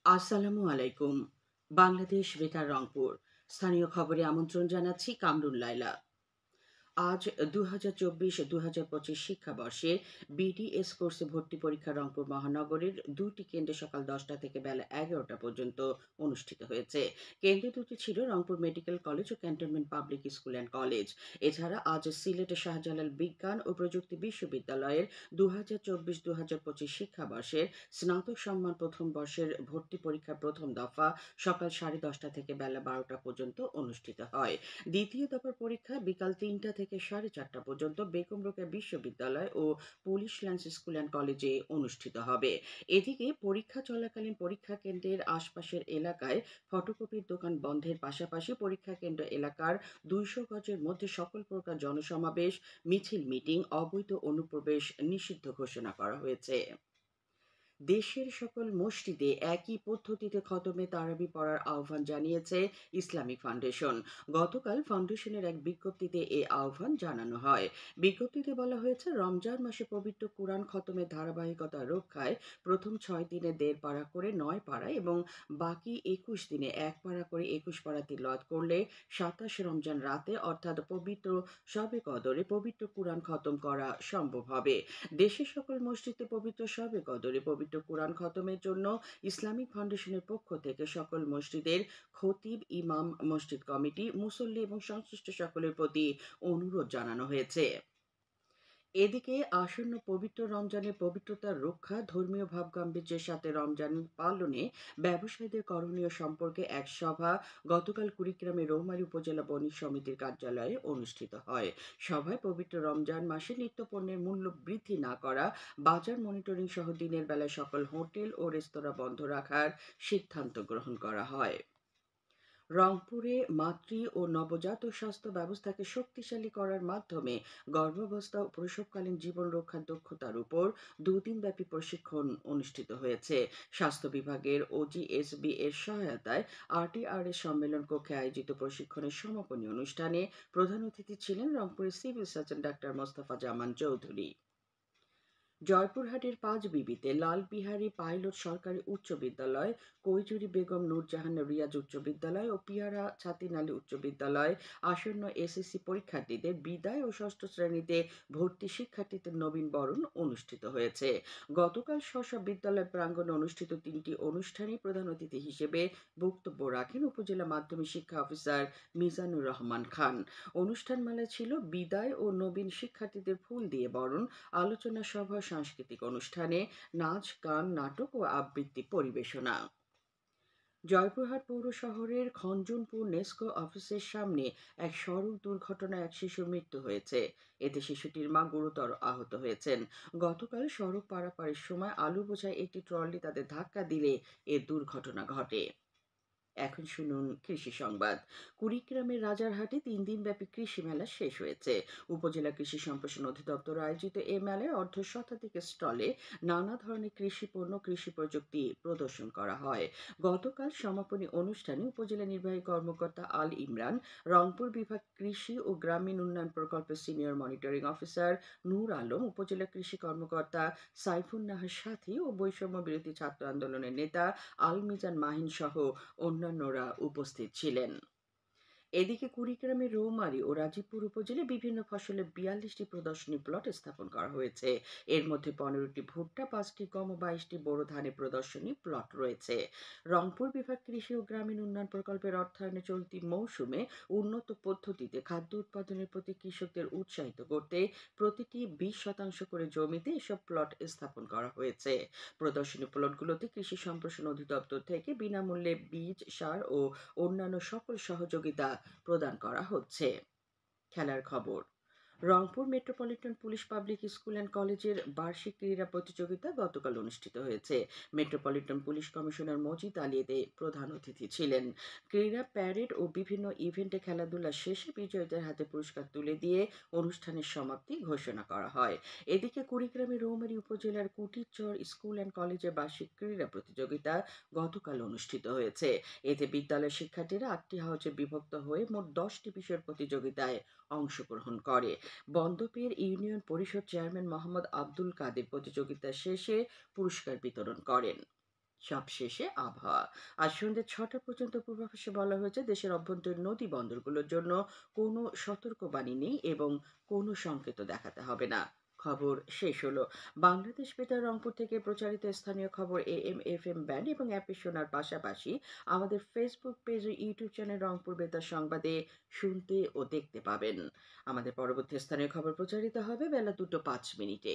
আসসালামু আলাইকুম। বাংলাদেশ বেতার রংপুর। স্থানীয় খবরে আমন্ত্রণ জানাচ্ছি কামরুল লায়লা। আজ ২০২৪-২০২৫ শিক্ষাবর্ষে বিডিএস কোর্সে ভর্তি পরীক্ষা রংপুর মহানগরের ২টি কেন্দ্রে সকাল ১০টা থেকে বেলা ১১টা পর্যন্ত অনুষ্ঠিত হয়েছে। কেন্দ্র দুটি ছিল রংপুর মেডিকেল কলেজ ও cantonment public school and college. এছাড়া আজ সিলেটের শাহজালাল বিজ্ঞান ও প্রযুক্তি বিশ্ববিদ্যালয়ের ২০২৪-২০২৫ শিক্ষাবর্ষের স্নাতক সম্মান প্রথম বর্ষের ভর্তি পরীক্ষার প্রথম দফা সকাল ১০:৩০ থেকে বেলা ১২টা পর্যন্ত অনুষ্ঠিত হয়। দ্বিতীয় দফার পরীক্ষা বিকাল ৩টা থেকে ৪:৩০ পর্যন্ত বেগম রোকেয়া বিশ্ববিদ্যালয় ও পুলিশ লাইন্স স্কুল অ্যান্ড কলেজে অনুষ্ঠিত হবে। এদিকে পরীক্ষা চলাকালীন পরীক্ষা কেন্দ্রের আশপাশের এলাকায় ফটোকপির দোকান বন্ধের পাশাপাশি পরীক্ষা কেন্দ্র এলাকার ২০০ গজের মধ্যে সকল প্রকার জনসমাবেশ, মিছিল, মিটিং, অবৈধ অনুপ্রবেশ নিষিদ্ধ ঘোষণা করা হয়েছে। দেশের সকল মসজিদে একই পদ্ধতিতে খতমে তারাবি পড়ার আহ্বান জানিয়েছে ইসলামিক ফাউন্ডেশন। গতকাল ফাউন্ডেশনের এক বিজ্ঞপ্তিতে এ আহ্বান জানানো হয়। বিজ্ঞপ্তিতে বলা হয়েছে, রমজান মাসে পবিত্র কুরআন খতমের ধারাবাহিকতা রক্ষায় প্রথম ৬ দিনে ১.৫ পারা করে ৯ পারা এবং বাকি ২১ দিনে ১ পারা করে ২১ পারা তিলাওয়াত করলে ২৭ রমজান রাতে অর্থাৎ পবিত্র শবে কদরে পবিত্র কুরআন খতম করা সম্ভব হবে। দেশের সকল মসজিদে পবিত্র শবে কদরে পবিত্র কুরআন খতমের জন্য ইসলামিক ফাউন্ডেশনের পক্ষ থেকে সকল মসজিদের খতিব, ইমাম, মসজিদ কমিটি, মুসল্লি এবং সংশ্লিষ্ট সকলের প্রতি অনুরোধ জানানো হয়েছে। এদিকে আসন্ন পবিত্র রমজানের পবিত্রতা রক্ষা, ধর্মীয় ভাবগাম্ভীর্যের সাথে রমজান পালনে ব্যবসায়ীদের করণীয় সম্পর্কে এক সভা গতকাল কুড়িগ্রামের রৌমারী উপজেলা বণিক সমিতির কার্যালয়ে অনুষ্ঠিত হয়। সভায় পবিত্র রমজান মাসে নিত্যপণ্যের মূল্য বৃদ্ধি না করা, বাজার মনিটরিং সহ দিনের বেলায় সকল হোটেল ও রেস্তোরাঁ বন্ধ রাখার সিদ্ধান্ত গ্রহণ করা হয়। রংপুরে মাতৃ ও নবজাতক স্বাস্থ্য ব্যবস্থাকে শক্তিশালী করার মাধ্যমে গর্ভাবস্থা ও প্রসবকালীন জীবন রক্ষার দক্ষতার উপর দুদিনব্যাপী প্রশিক্ষণ অনুষ্ঠিত হয়েছে। স্বাস্থ্য বিভাগের ওজিএসবি এর সহায়তায় আরটিআরএস সম্মেলন কক্ষে আয়োজিত প্রশিক্ষণের সমাপনী অনুষ্ঠানে প্রধান অতিথি ছিলেন রংপুরের সিভিল সার্জন ডাক্তার মোস্তফা জামান চৌধুরী। জয়পুরহাটের পাঁচবিবিতে লালবিহারী পাইলট সরকারি উচ্চ বিদ্যালয়, কৈজুরী বেগম নূরজাহান রিয়াজ উচ্চ বিদ্যালয় ও পিয়ারা ছাতিন আলী উচ্চ বিদ্যালয় আসন্ন এসএসসি পরীক্ষার্থীদের বিদায় ও ষষ্ঠ শ্রেণীতে ভর্তি শিক্ষার্থীদের নবীন বরণ অনুষ্ঠিত হয়েছে। গতকাল স্ব বিদ্যালয় প্রাঙ্গণে অনুষ্ঠিত ৩টি অনুষ্ঠানে প্রধান অতিথি হিসেবে বক্তব্য রাখেন উপজেলা মাধ্যমিক শিক্ষা অফিসার মিজানুর রহমান খান। অনুষ্ঠানমালা ছিল বিদায় ও নবীন শিক্ষার্থীদের ফুল দিয়ে বরণ, আলোচনা সভা, সাংস্কৃতিক অনুষ্ঠানে নাচ, গান, নাটক ও আবৃত্তি পরিবেশনা। জয়পুরহাট পৌর শহরের খঞ্জনপুর নেস্কো অফিসের সামনে এক সড়ক দুর্ঘটনায় এক শিশুর মৃত্যু হয়েছে। এতে শিশুটির মা গুরুতর আহত হয়েছেন। গতকাল সড়ক পারাপারের সময় আলু বোঝাই একটি ট্রলি তাদের ধাক্কা দিলে এ দুর্ঘটনা ঘটে। এখন শুনুন কৃষি সংবাদ। কুড়িগ্রামের রাজারহাটে ৩ দিনব্যাপী কৃষি মেলা শেষ হয়েছে। উপজেলা কৃষি সম্প্রসারণ অধিদপ্তর আয়োজিত এ মেলায় অর্ধ শতাধিক স্টলে নানা ধরনের কৃষি পণ্য, কৃষি প্রযুক্তি প্রদর্শন করা হয়। গতকাল সমাপনী অনুষ্ঠানে উপজেলা নির্বাহী কর্মকর্তা আল ইমরান, রংপুর বিভাগ কৃষি ও গ্রামীণ উন্নয়ন প্রকল্পের সিনিয়র মনিটরিং অফিসার নূর আলম, উপজেলা কৃষি কর্মকর্তা সাইফুন নাহার সাথী ও বৈষম্য বিরোধী ছাত্র আন্দোলনের নেতা আল মিজান মাহিন সহ অন্যান্যরা উপস্থিত ছিলেন। এদিকে কুড়িগ্রামের রৌমারী ও রাজীবপুর উপজেলায় বিভিন্ন ফসলের ৪২টি প্রদর্শনী প্লট স্থাপন করা হয়েছে। এর মধ্যে ১৫টি ভুট্টা, ৫টি গম ও ২২টি বোরো ধানের প্রদর্শনী প্লট রয়েছে। রংপুর বিভাগ কৃষি ও গ্রামীণ উন্নয়ন প্রকল্পের অর্থায়নে চলতি মৌসুমে উন্নত পদ্ধতিতে খাদ্য উৎপাদনের প্রতি কৃষকদের উৎসাহিত করতে প্রতিটি ২০% করে জমিতে এসব প্লট স্থাপন করা হয়েছে। প্রদর্শনী প্লটগুলোতে কৃষি সম্প্রসারণ অধিদপ্তর থেকে বিনামূল্যে বীজ, সার ও অন্যান্য সকল সহযোগিতা প্রদান করা হচ্ছে। খেলার খবর। Rangpur metropolitan police public school and কলেজের বার্ষিক ক্রীড়া প্রতিযোগিতা গতকাল অনুষ্ঠিত হয়েছে। Metropolitan police commissioner Majid Ali এতে প্রধান অতিথি ছিলেন। ক্রীড়া প্যারেড ও বিভিন্ন ইভেন্টে খেলাধুলা শেষে বিজয়ীদের হাতে পুরস্কার তুলে দিয়ে অনুষ্ঠানের সমাপ্তি ঘোষণা করা হয়। এদিকে কুড়িগ্রামের রৌমারী উপজেলার কুটিরচর স্কুল অ্যান্ড কলেজের বার্ষিক ক্রীড়া প্রতিযোগিতা গতকাল অনুষ্ঠিত হয়েছে। এতে বিদ্যালয়ের শিক্ষার্থীরা ৮টি হাউজে বিভক্ত হয়ে মোট 10টি বিষয়ের প্রতিযোগিতায় অংশগ্রহণ করে। বন্দপীর ইউনিয়ন পরিষদ চেয়ারম্যান মোহাম্মদ আব্দুল কাদের প্রতিযোগিতা শেষে পুরস্কার বিতরণ করেন। সবশেষে আবহাওয়া। আজ সন্ধ্যে ৬টা পর্যন্ত পূর্বাভাসে বলা হয়েছে দেশের অভ্যন্তরীণ নদী বন্দরগুলোর জন্য কোনো সতর্কবাণী নেই এবং কোনো সংকেত দেখাতে হবে না। খবর শেষ হলো। বাংলাদেশ বেতার রংপুর থেকে প্রচারিত স্থানীয় খবর AM FM ব্যান্ড এবং অ্যাপে শোনার পাশাপাশি আমাদের ফেসবুক পেজ ও ইউটিউব চ্যানেল রংপুর বেতার সংবাদে শুনতে ও দেখতে পাবেন। আমাদের পরবর্তী স্থানীয় খবর প্রচারিত হবে বেলা 2:05 মিনিটে।